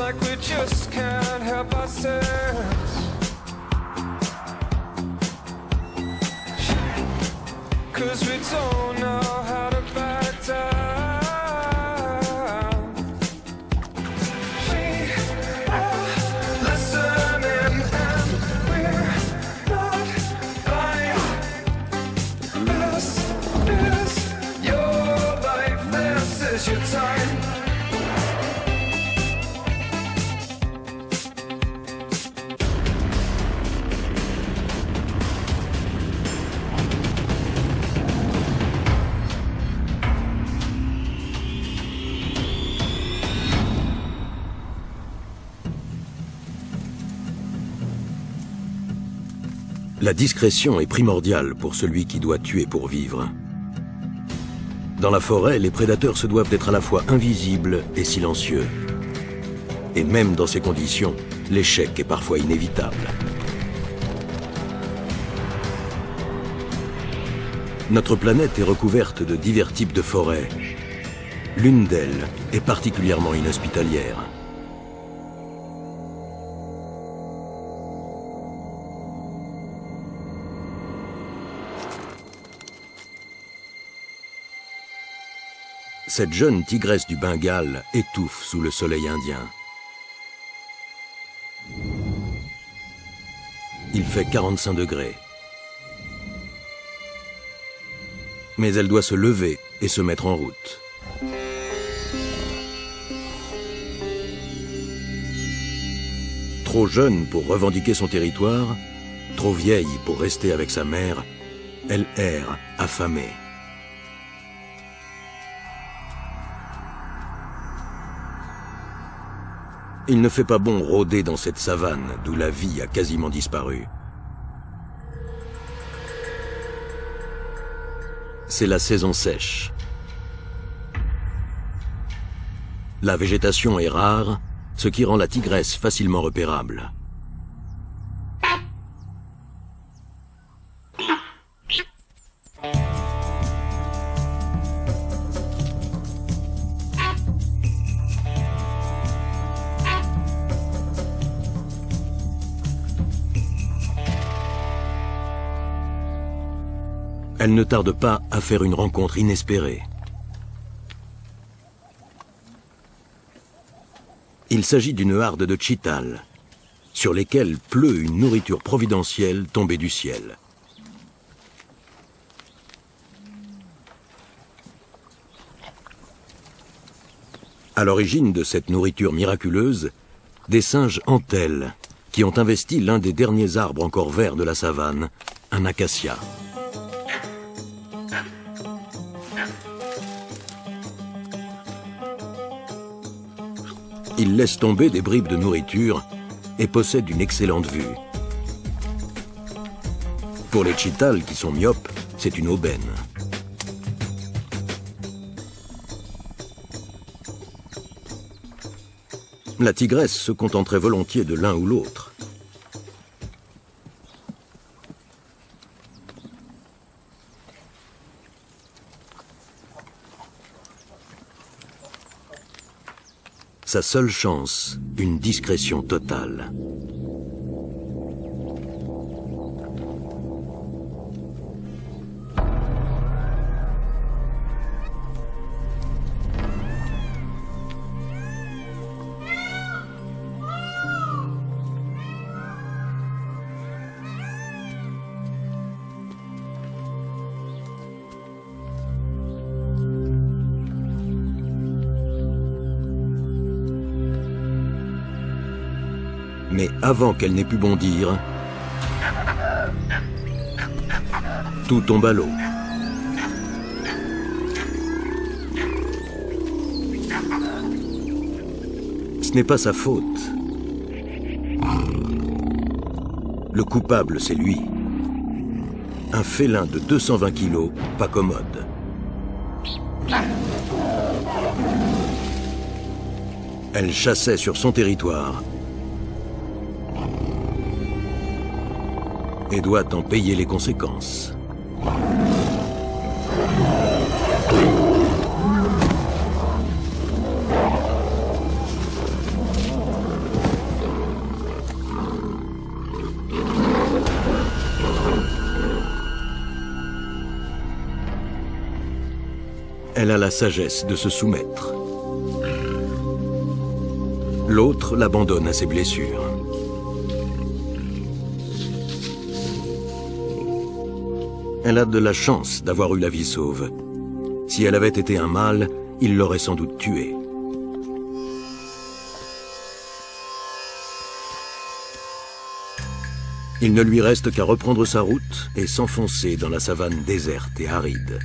like we just can't help ourselves. 'Cause we don't know how to back down. We are listening and we're not blind. This is your life, this is your time. La discrétion est primordiale pour celui qui doit tuer pour vivre. Dans la forêt, les prédateurs se doivent d'être à la fois invisibles et silencieux. Et même dans ces conditions, l'échec est parfois inévitable. Notre planète est recouverte de divers types de forêts. L'une d'elles est particulièrement inhospitalière. Cette jeune tigresse du Bengale étouffe sous le soleil indien. Il fait 45 degrés. Mais elle doit se lever et se mettre en route. Trop jeune pour revendiquer son territoire, trop vieille pour rester avec sa mère, elle erre, affamée. Il ne fait pas bon rôder dans cette savane d'où la vie a quasiment disparu. C'est la saison sèche. La végétation est rare, ce qui rend la tigresse facilement repérable. Elle ne tarde pas à faire une rencontre inespérée. Il s'agit d'une harde de tchitals, sur lesquels pleut une nourriture providentielle tombée du ciel. À l'origine de cette nourriture miraculeuse, des singes entelles, qui ont investi l'un des derniers arbres encore verts de la savane, un acacia. Il laisse tomber des bribes de nourriture et possède une excellente vue. Pour les tchitals qui sont myopes, c'est une aubaine. La tigresse se contenterait volontiers de l'un ou l'autre. Sa seule chance, une discrétion totale. Mais avant qu'elle n'ait pu bondir, tout tombe à l'eau. Ce n'est pas sa faute. Le coupable, c'est lui. Un félin de 220 kilos, pas commode. Elle chassait sur son territoire et doit en payer les conséquences. elle a la sagesse de se soumettre. L'autre l'abandonne à ses blessures. Elle a de la chance d'avoir eu la vie sauve. Si elle avait été un mâle, il l'aurait sans doute tuée. Il ne lui reste qu'à reprendre sa route et s'enfoncer dans la savane déserte et aride.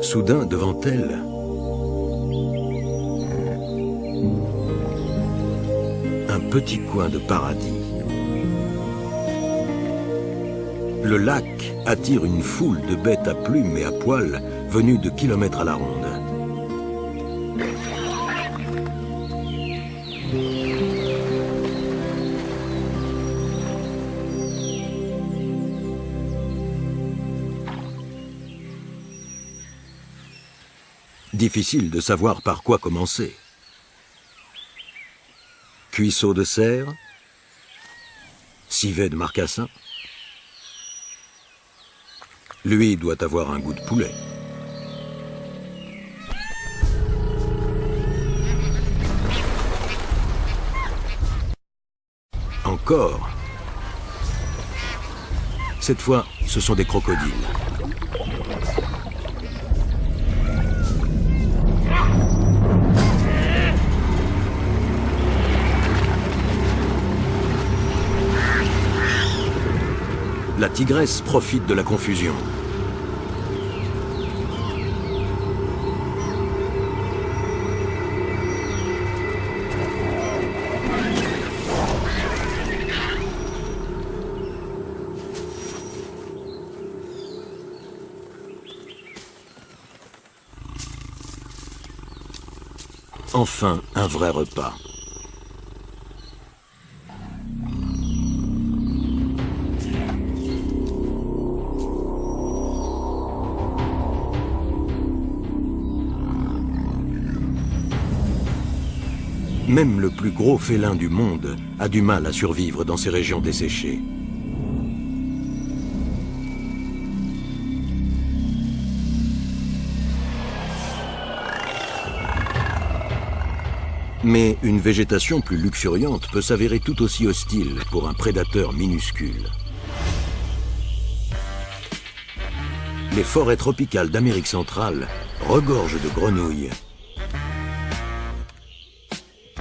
Soudain, devant elle, un petit coin de paradis. Le lac attire une foule de bêtes à plumes et à poils venues de kilomètres à la ronde. Difficile de savoir par quoi commencer. Cuisseau de cerf, civet de marcassin. Lui doit avoir un goût de poulet. Encore. Cette fois, ce sont des crocodiles. La tigresse profite de la confusion. Enfin, un vrai repas. Même le plus gros félin du monde a du mal à survivre dans ces régions desséchées. Mais une végétation plus luxuriante peut s'avérer tout aussi hostile pour un prédateur minuscule. Les forêts tropicales d'Amérique centrale regorgent de grenouilles.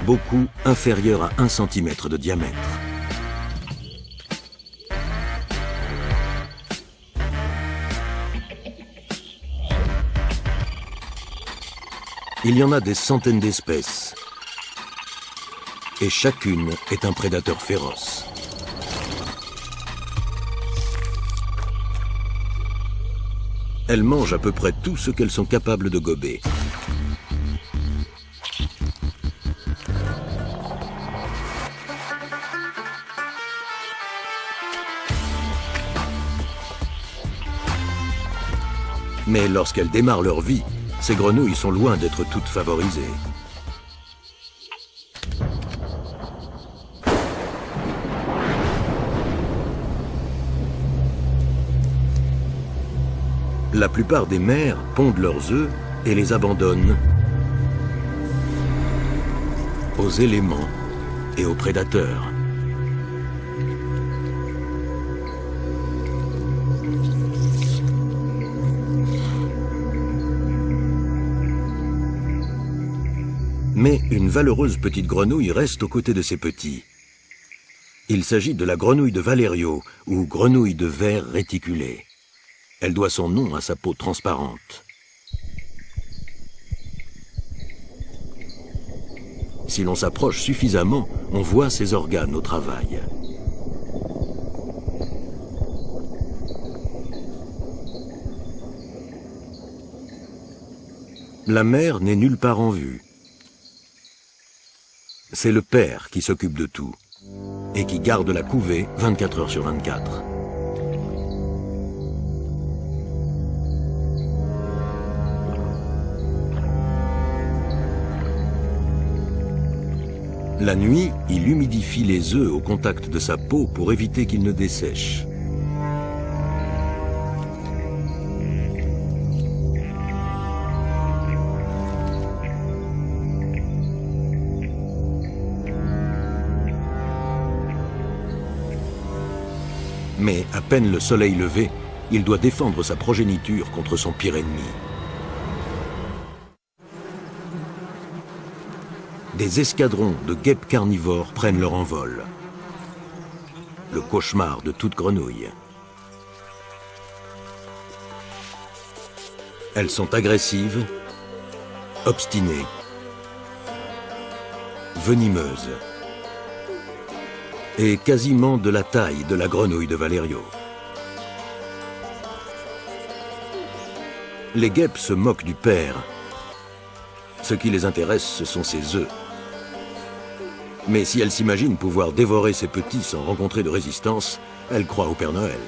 Beaucoup inférieurs à 1 cm de diamètre. Il y en a des centaines d'espèces, et chacune est un prédateur féroce. Elles mangent à peu près tout ce qu'elles sont capables de gober. Mais lorsqu'elles démarrent leur vie, ces grenouilles sont loin d'être toutes favorisées. La plupart des mères pondent leurs œufs et les abandonnent aux éléments et aux prédateurs. Mais une valeureuse petite grenouille reste aux côtés de ses petits. Il s'agit de la grenouille de Valerio, ou grenouille de verre réticulée. Elle doit son nom à sa peau transparente. Si l'on s'approche suffisamment, on voit ses organes au travail. La mère n'est nulle part en vue. C'est le père qui s'occupe de tout et qui garde la couvée 24 heures sur 24. La nuit, il humidifie les œufs au contact de sa peau pour éviter qu'ils ne dessèchent. Mais à peine le soleil levé, il doit défendre sa progéniture contre son pire ennemi. Des escadrons de guêpes carnivores prennent leur envol. Le cauchemar de toute grenouille. Elles sont agressives, obstinées, venimeuses et quasiment de la taille de la grenouille de Valerio. Les guêpes se moquent du père. Ce qui les intéresse, ce sont ses œufs. Mais si elle s'imagine pouvoir dévorer ses petits sans rencontrer de résistance, elle croit au Père Noël.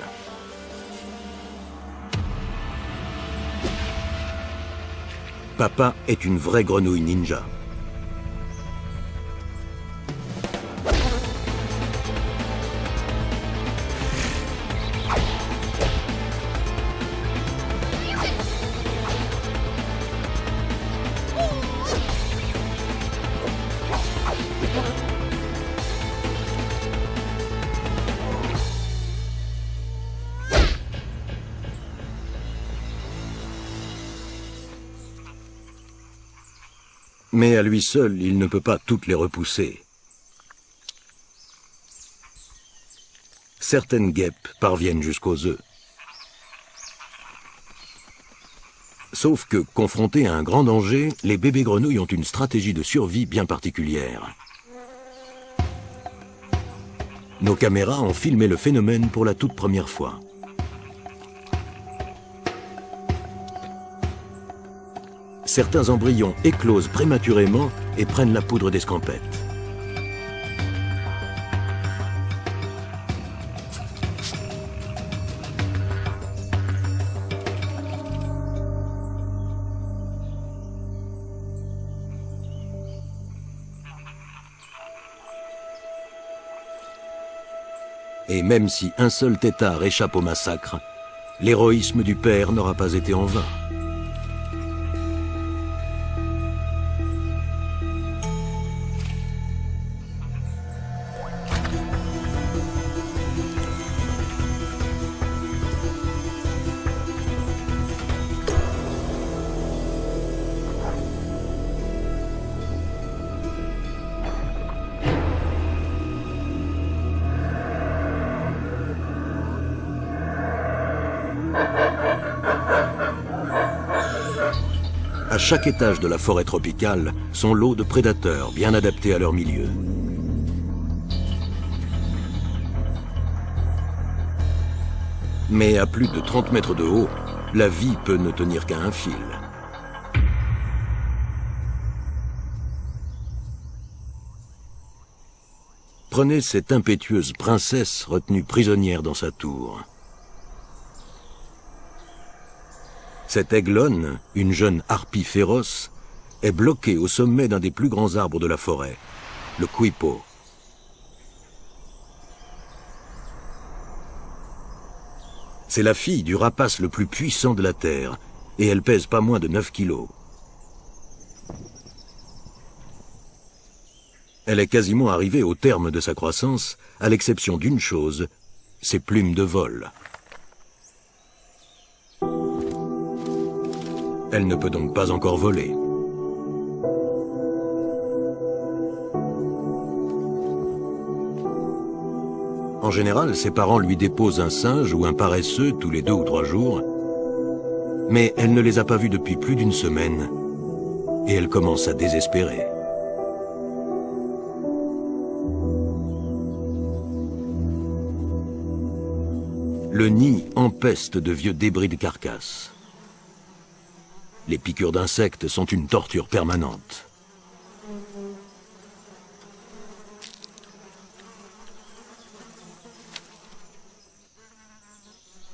Papa est une vraie grenouille ninja. Mais à lui seul, il ne peut pas toutes les repousser. Certaines guêpes parviennent jusqu'aux œufs. Sauf que, confrontés à un grand danger, les bébés grenouilles ont une stratégie de survie bien particulière. Nos caméras ont filmé le phénomène pour la toute première fois. Certains embryons éclosent prématurément et prennent la poudre d'escampette. Et même si un seul têtard échappe au massacre, l'héroïsme du père n'aura pas été en vain. À chaque étage de la forêt tropicale, sont lots de prédateurs bien adaptés à leur milieu. Mais à plus de 30 mètres de haut, la vie peut ne tenir qu'à un fil. Prenez cette impétueuse princesse retenue prisonnière dans sa tour. Cette aiglonne, une jeune harpie féroce, est bloquée au sommet d'un des plus grands arbres de la forêt, le Quipo. C'est la fille du rapace le plus puissant de la Terre, et elle pèse pas moins de 9 kilos. Elle est quasiment arrivée au terme de sa croissance, à l'exception d'une chose, ses plumes de vol. Elle ne peut donc pas encore voler. En général, ses parents lui déposent un singe ou un paresseux tous les 2 ou 3 jours, mais elle ne les a pas vus depuis plus d'1 semaine, et elle commence à désespérer. Le nid empeste de vieux débris de carcasses. Les piqûres d'insectes sont une torture permanente.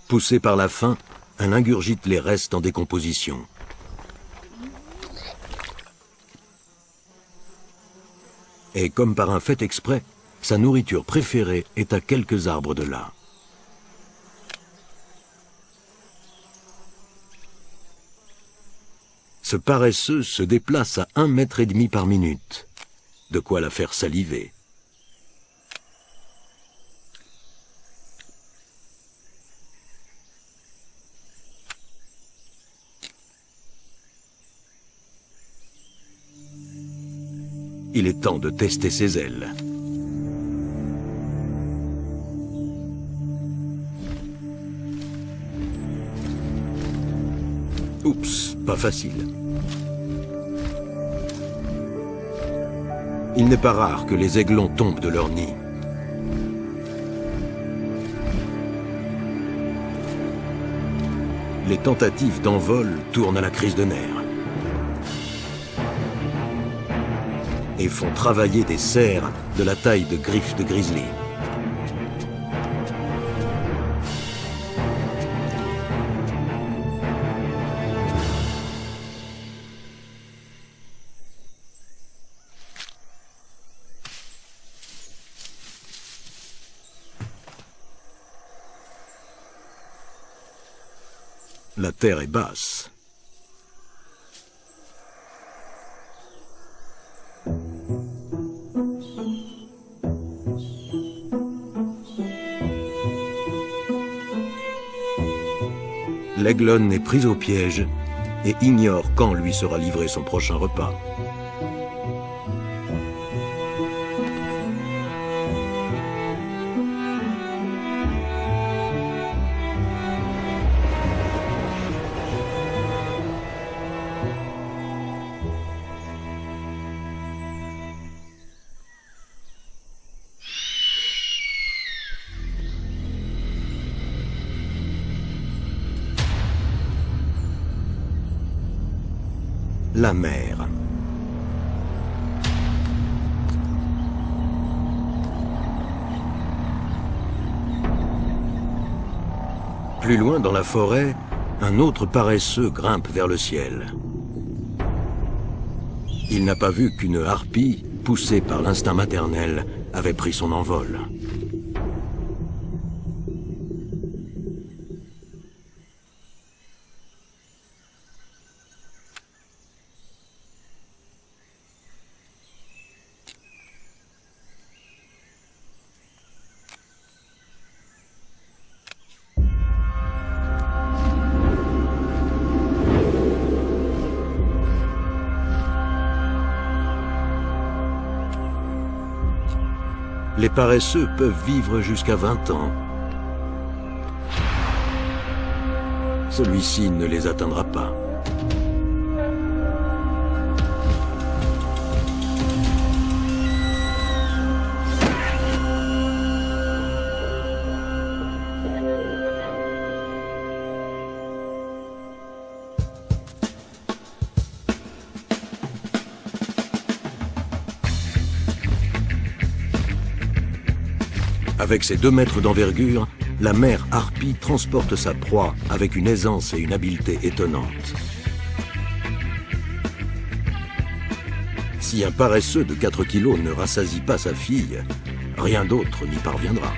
Poussé par la faim, elle ingurgite les restes en décomposition. Et comme par un fait exprès, sa nourriture préférée est à quelques arbres de là. Ce paresseux se déplace à 1,5 mètre par minute. De quoi la faire saliver. Il est temps de tester ses ailes. Oups, pas facile. Il n'est pas rare que les aiglons tombent de leur nid. Les tentatives d'envol tournent à la crise de nerfs. Et font travailler des cerfs de la taille de griffes de grizzly. La terre est basse. L'aiglonne est prise au piège et ignore quand lui sera livré son prochain repas. La mer. Plus loin dans la forêt, un autre paresseux grimpe vers le ciel. Il n'a pas vu qu'une harpie, poussée par l'instinct maternel, avait pris son envol. Les paresseux peuvent vivre jusqu'à 20 ans. Celui-ci ne les atteindra pas. Avec ses 2 mètres d'envergure, la mère harpie transporte sa proie avec une aisance et une habileté étonnantes. Si un paresseux de 4 kilos ne rassasie pas sa fille, rien d'autre n'y parviendra.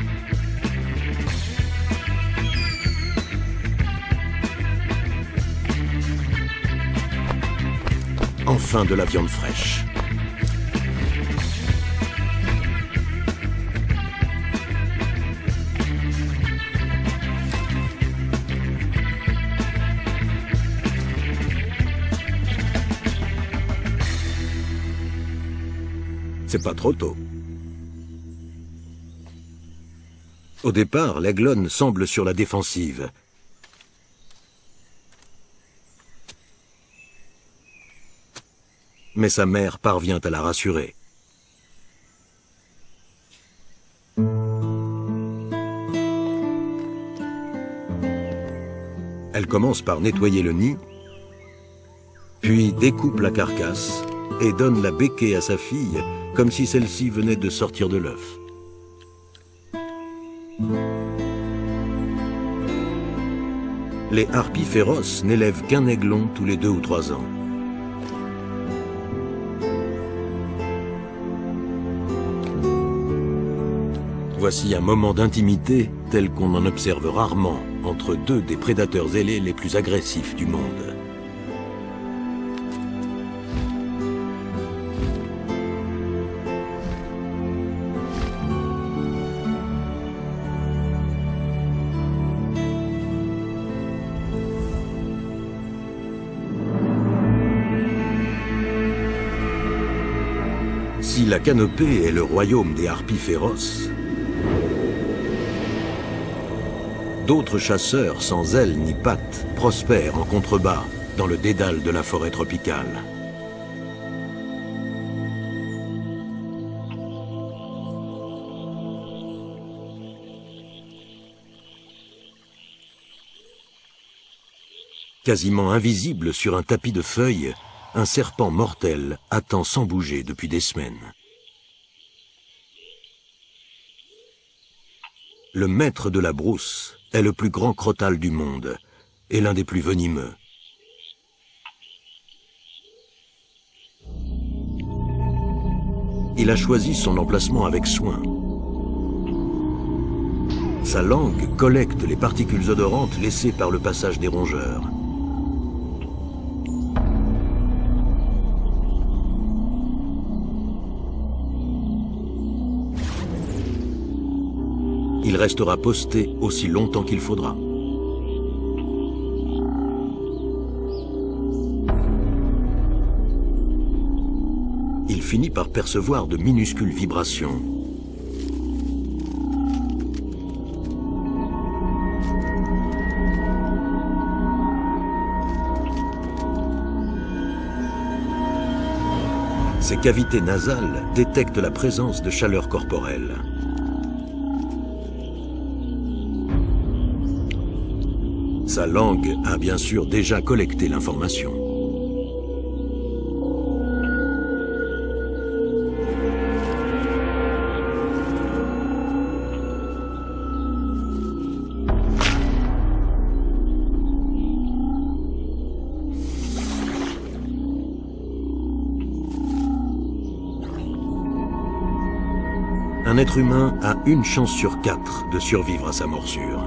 Enfin de la viande fraîche. C'est pas trop tôt. Au départ, l'aiglonne semble sur la défensive. Mais sa mère parvient à la rassurer. Elle commence par nettoyer le nid, puis découpe la carcasse et donne la becquée à sa fille, comme si celle-ci venait de sortir de l'œuf. Les harpies féroces n'élèvent qu'un aiglon tous les 2 ou 3 ans. Voici un moment d'intimité tel qu'on en observe rarement entre 2 des prédateurs ailés les plus agressifs du monde. Si la canopée est le royaume des harpies féroces, d'autres chasseurs sans ailes ni pattes prospèrent en contrebas dans le dédale de la forêt tropicale. Quasiment invisible sur un tapis de feuilles, un serpent mortel attend sans bouger depuis des semaines. Le maître de la brousse est le plus grand crotal du monde et l'un des plus venimeux. Il a choisi son emplacement avec soin. Sa langue collecte les particules odorantes laissées par le passage des rongeurs. Il restera posté aussi longtemps qu'il faudra. Il finit par percevoir de minuscules vibrations. Ses cavités nasales détectent la présence de chaleur corporelle. Sa langue a bien sûr déjà collecté l'information. Un être humain a une chance sur 4 de survivre à sa morsure.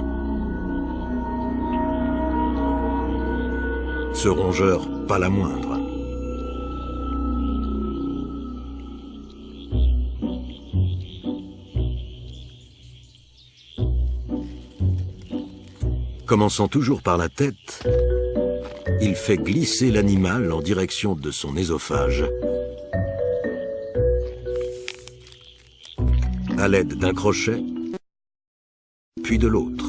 Ce rongeur, pas la moindre. Commençant toujours par la tête, il fait glisser l'animal en direction de son œsophage, à l'aide d'un crochet, puis de l'autre.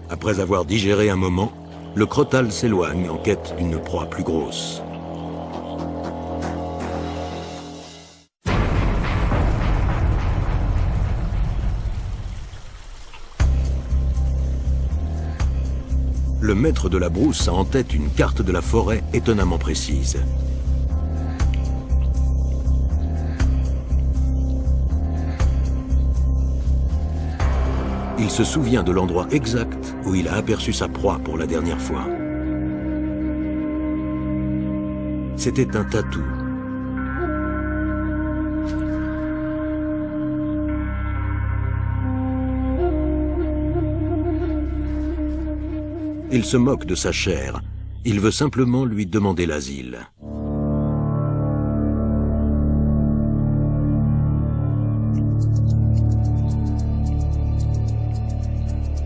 Après avoir digéré un moment, le crotal s'éloigne en quête d'une proie plus grosse. Le maître de la brousse a en tête une carte de la forêt étonnamment précise. Il se souvient de l'endroit exact où il a aperçu sa proie pour la dernière fois. C'était un tatou. Il se moque de sa chair. Il veut simplement lui demander l'asile.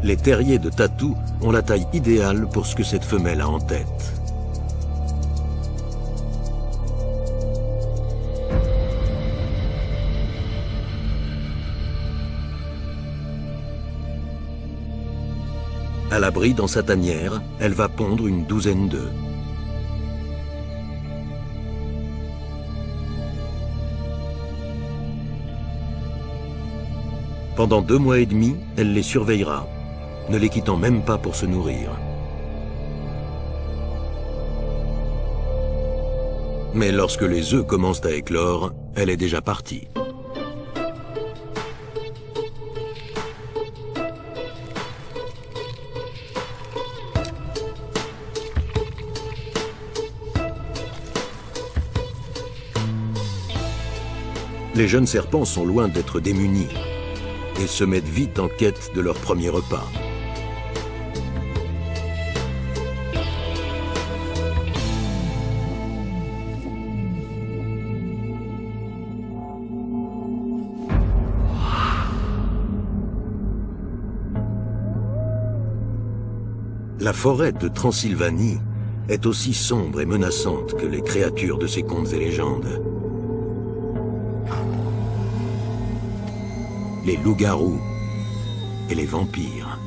Les terriers de tatou ont la taille idéale pour ce que cette femelle a en tête. À l'abri dans sa tanière, elle va pondre une douzaine d'œufs. Pendant 2 mois et demi, elle les surveillera, ne les quittant même pas pour se nourrir. Mais lorsque les œufs commencent à éclore, elle est déjà partie. Les jeunes serpents sont loin d'être démunis et se mettent vite en quête de leur premier repas. La forêt de Transylvanie est aussi sombre et menaçante que les créatures de ces contes et légendes. Les loups-garous et les vampires.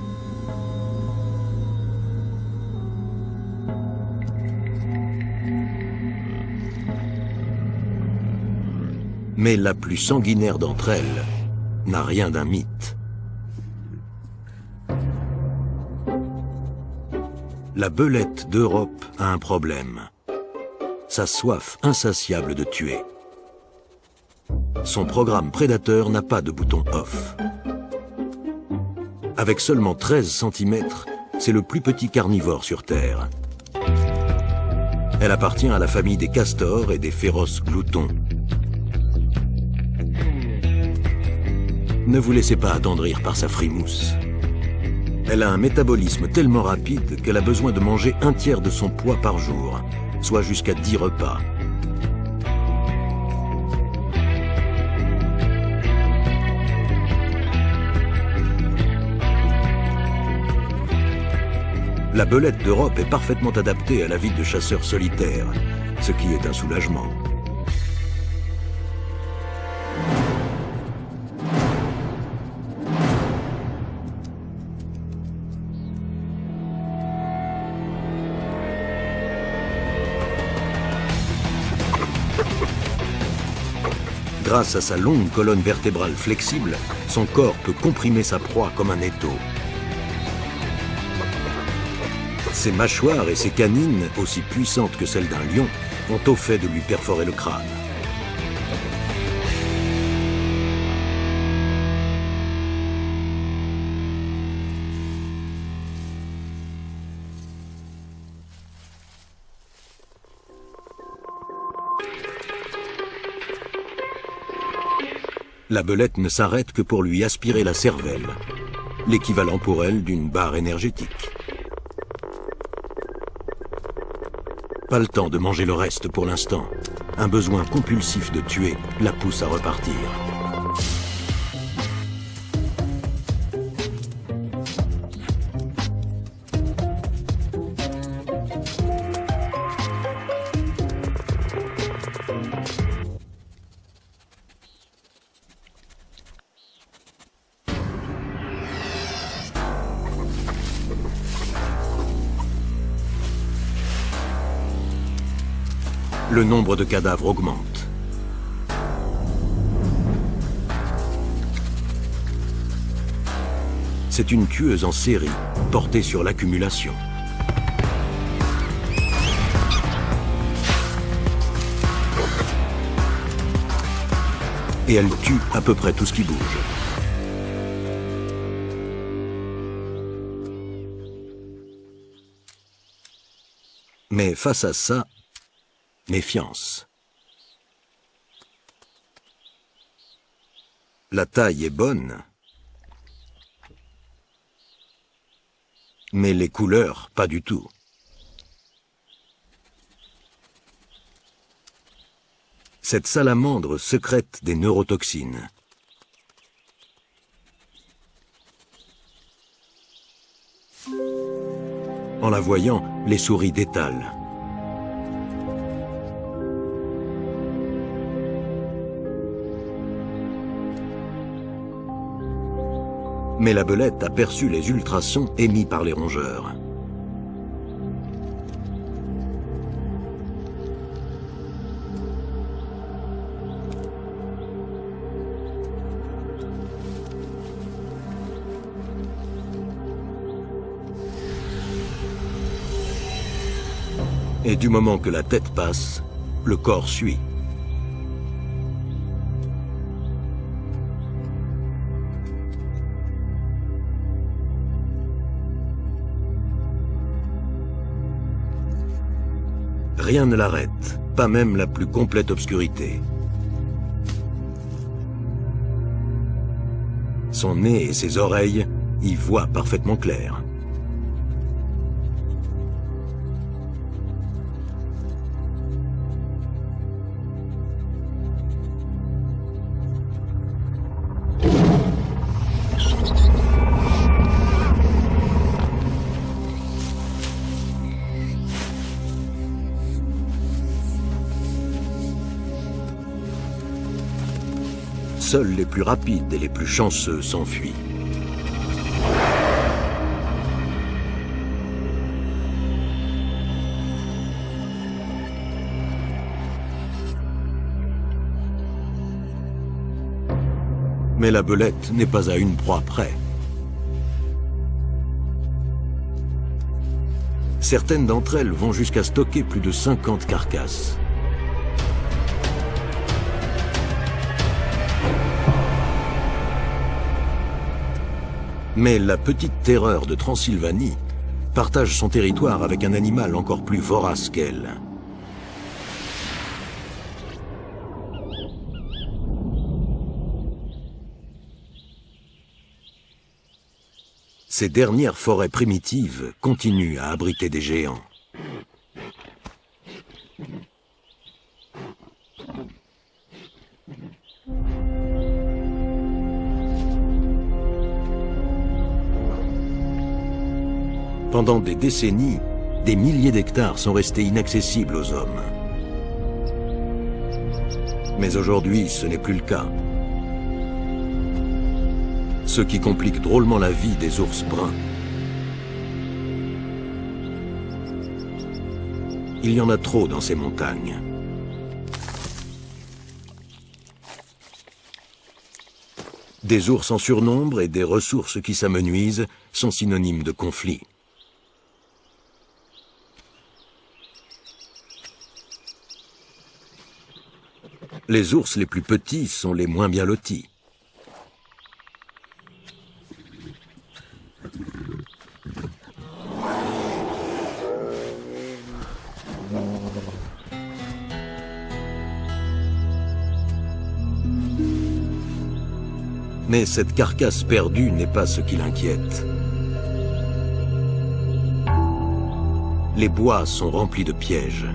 Mais la plus sanguinaire d'entre elles n'a rien d'un mythe. La belette d'Europe a un problème. Sa soif insatiable de tuer. Son programme prédateur n'a pas de bouton off. Avec seulement 13 cm, c'est le plus petit carnivore sur Terre. Elle appartient à la famille des castors et des féroces gloutons. Ne vous laissez pas attendrir par sa frimousse. Elle a un métabolisme tellement rapide qu'elle a besoin de manger 1/3 de son poids par jour, soit jusqu'à 10 repas. La belette d'Europe est parfaitement adaptée à la vie de chasseur solitaire, ce qui est un soulagement. Grâce à sa longue colonne vertébrale flexible, son corps peut comprimer sa proie comme un étau. Ses mâchoires et ses canines, aussi puissantes que celles d'un lion, ont au fait de lui perforer le crâne. La belette ne s'arrête que pour lui aspirer la cervelle, l'équivalent pour elle d'une barre énergétique. Pas le temps de manger le reste pour l'instant. Un besoin compulsif de tuer la pousse à repartir. Le nombre de cadavres augmente. C'est une tueuse en série, portée sur l'accumulation. Et elle tue à peu près tout ce qui bouge. Mais face à ça, méfiance. La taille est bonne, mais les couleurs, pas du tout. Cette salamandre sécrète des neurotoxines. En la voyant, les souris détalent. Mais la belette a perçu les ultrasons émis par les rongeurs. Et du moment que la tête passe, le corps suit. Rien ne l'arrête, pas même la plus complète obscurité. Son nez et ses oreilles y voient parfaitement clair. Seuls les plus rapides et les plus chanceux s'enfuient. Mais la belette n'est pas à une proie près. Certaines d'entre elles vont jusqu'à stocker plus de 50 carcasses. Mais la petite terreur de Transylvanie partage son territoire avec un animal encore plus vorace qu'elle. Ces dernières forêts primitives continuent à abriter des géants. Pendant des décennies, des milliers d'hectares sont restés inaccessibles aux hommes. Mais aujourd'hui, ce n'est plus le cas. Ce qui complique drôlement la vie des ours bruns. Il y en a trop dans ces montagnes. Des ours en surnombre et des ressources qui s'amenuisent sont synonymes de conflit. Les ours les plus petits sont les moins bien lotis. Mais cette carcasse perdue n'est pas ce qui l'inquiète. Les bois sont remplis de pièges.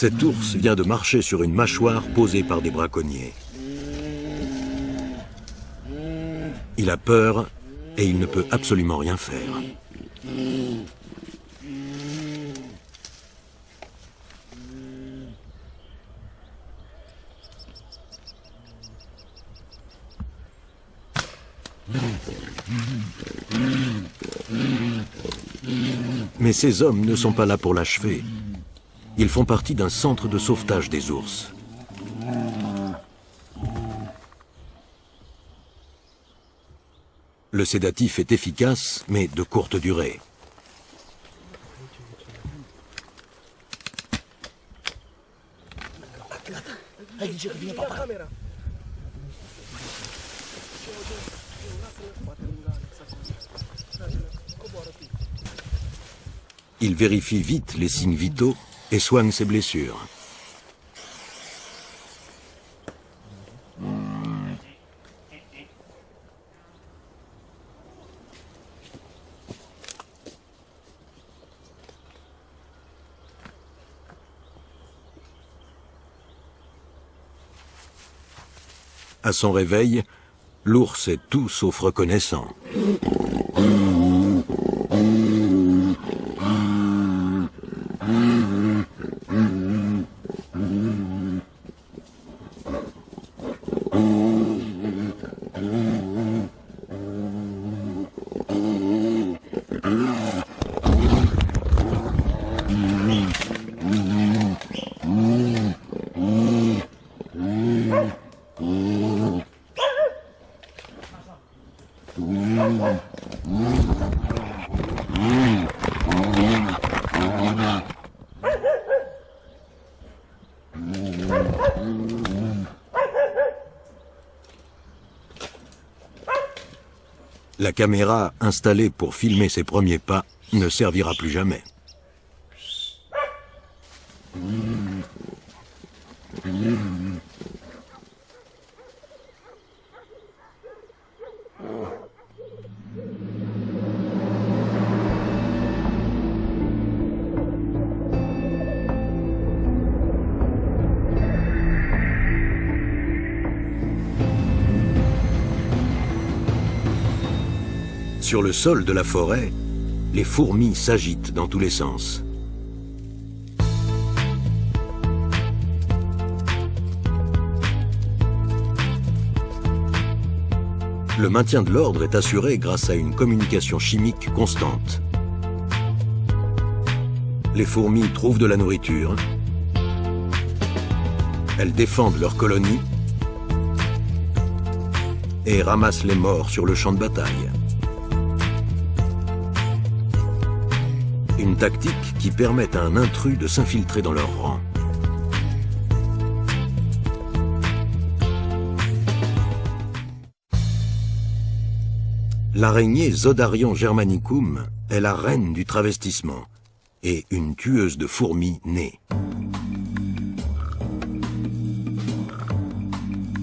Cet ours vient de marcher sur une mâchoire posée par des braconniers. Il a peur et il ne peut absolument rien faire. Mais ces hommes ne sont pas là pour l'achever. Ils font partie d'un centre de sauvetage des ours. Le sédatif est efficace, mais de courte durée. Il vérifie vite les signes vitaux et soigne ses blessures. À son réveil, l'ours est tout sauf reconnaissant. La caméra installée pour filmer ses premiers pas ne servira plus jamais. Sur le sol de la forêt, les fourmis s'agitent dans tous les sens. Le maintien de l'ordre est assuré grâce à une communication chimique constante. Les fourmis trouvent de la nourriture, elles défendent leur colonie et ramassent les morts sur le champ de bataille. Une tactique qui permet à un intrus de s'infiltrer dans leur rang. L'araignée Zodarion germanicum est la reine du travestissement et une tueuse de fourmis née.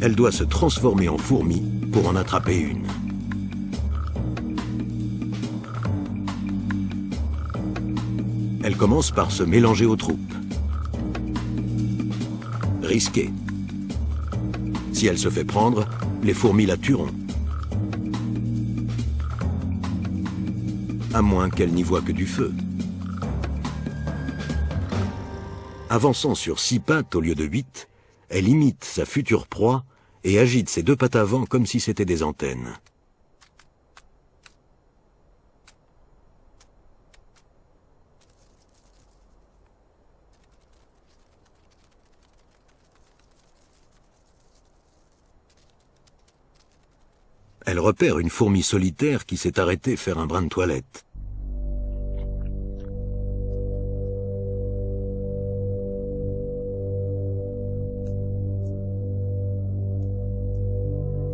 Elle doit se transformer en fourmi pour en attraper une. Elle commence par se mélanger aux troupes. Risqué. Si elle se fait prendre, les fourmis la tueront. À moins qu'elle n'y voie que du feu. Avançant sur 6 pattes au lieu de 8, elle imite sa future proie et agite ses 2 pattes avant comme si c'était des antennes. Elle repère une fourmi solitaire qui s'est arrêtée faire un brin de toilette.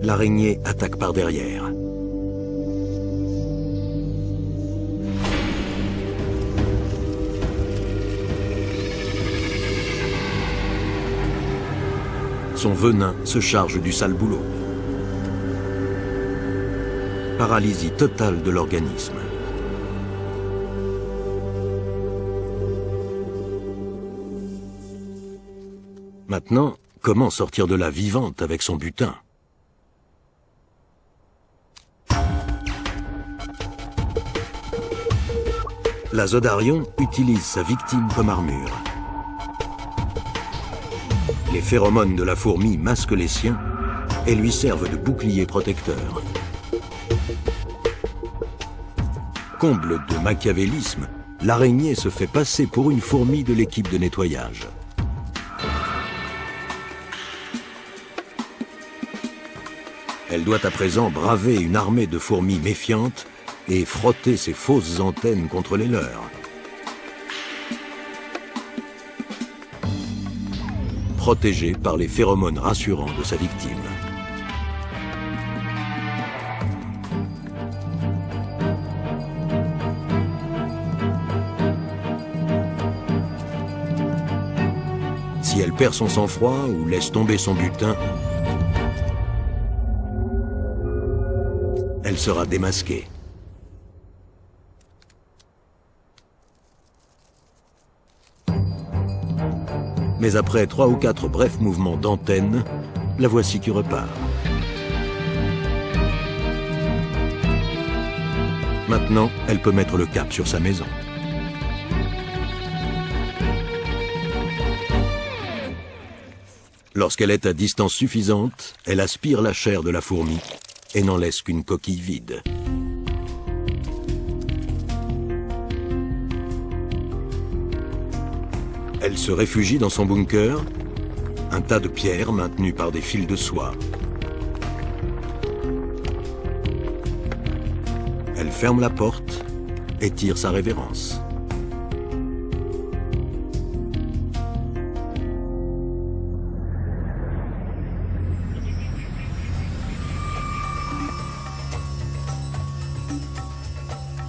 L'araignée attaque par derrière. Son venin se charge du sale boulot. Paralysie totale de l'organisme. Maintenant, comment sortir de là vivante avec son butin? La Zodarion utilise sa victime comme armure. Les phéromones de la fourmi masquent les siens et lui servent de bouclier protecteur. Comble de machiavélisme, l'araignée se fait passer pour une fourmi de l'équipe de nettoyage. Elle doit à présent braver une armée de fourmis méfiantes et frotter ses fausses antennes contre les leurs. Protégée par les phéromones rassurants de sa victime. Si elle perd son sang-froid ou laisse tomber son butin, elle sera démasquée. Mais après 3 ou 4 brefs mouvements d'antenne, la voici qui repart. Maintenant, elle peut mettre le cap sur sa maison. Lorsqu'elle est à distance suffisante, elle aspire la chair de la fourmi et n'en laisse qu'une coquille vide. Elle se réfugie dans son bunker, un tas de pierres maintenues par des fils de soie. Elle ferme la porte et tire sa révérence.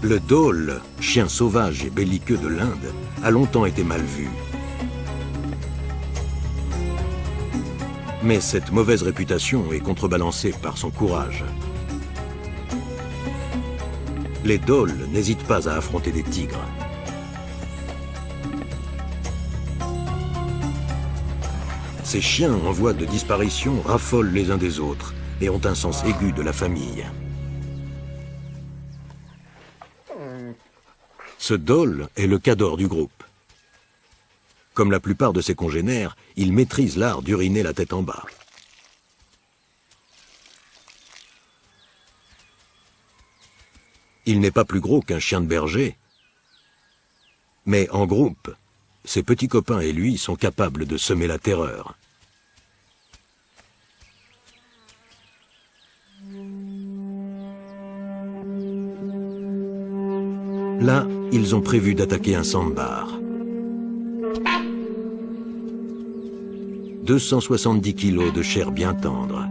Le dhole, chien sauvage et belliqueux de l'Inde, a longtemps été mal vu. Mais cette mauvaise réputation est contrebalancée par son courage. Les dholes n'hésitent pas à affronter des tigres. Ces chiens en voie de disparition raffolent les uns des autres et ont un sens aigu de la famille. Ce dhole est le cador du groupe. Comme la plupart de ses congénères, il maîtrise l'art d'uriner la tête en bas. Il n'est pas plus gros qu'un chien de berger, mais en groupe, ses petits copains et lui sont capables de semer la terreur. Là, ils ont prévu d'attaquer un sambar. 270 kilos de chair bien tendre.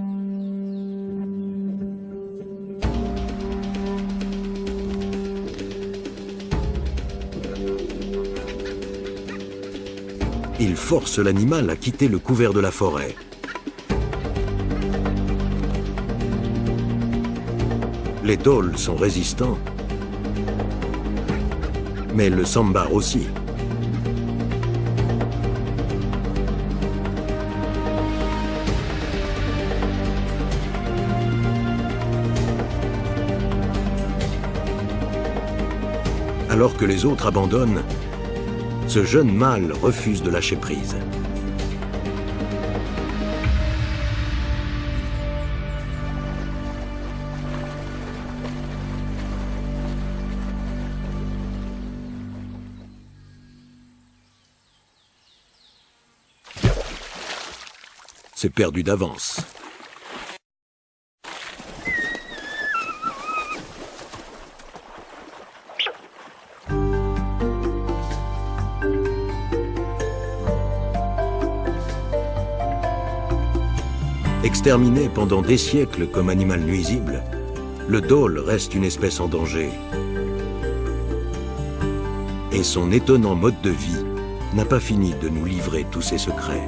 Ils forcent l'animal à quitter le couvert de la forêt. Les dholes sont résistants, mais le sambar aussi. Alors que les autres abandonnent, ce jeune mâle refuse de lâcher prise. C'est perdu d'avance. Exterminé pendant des siècles comme animal nuisible, le dhole reste une espèce en danger. Et son étonnant mode de vie n'a pas fini de nous livrer tous ses secrets.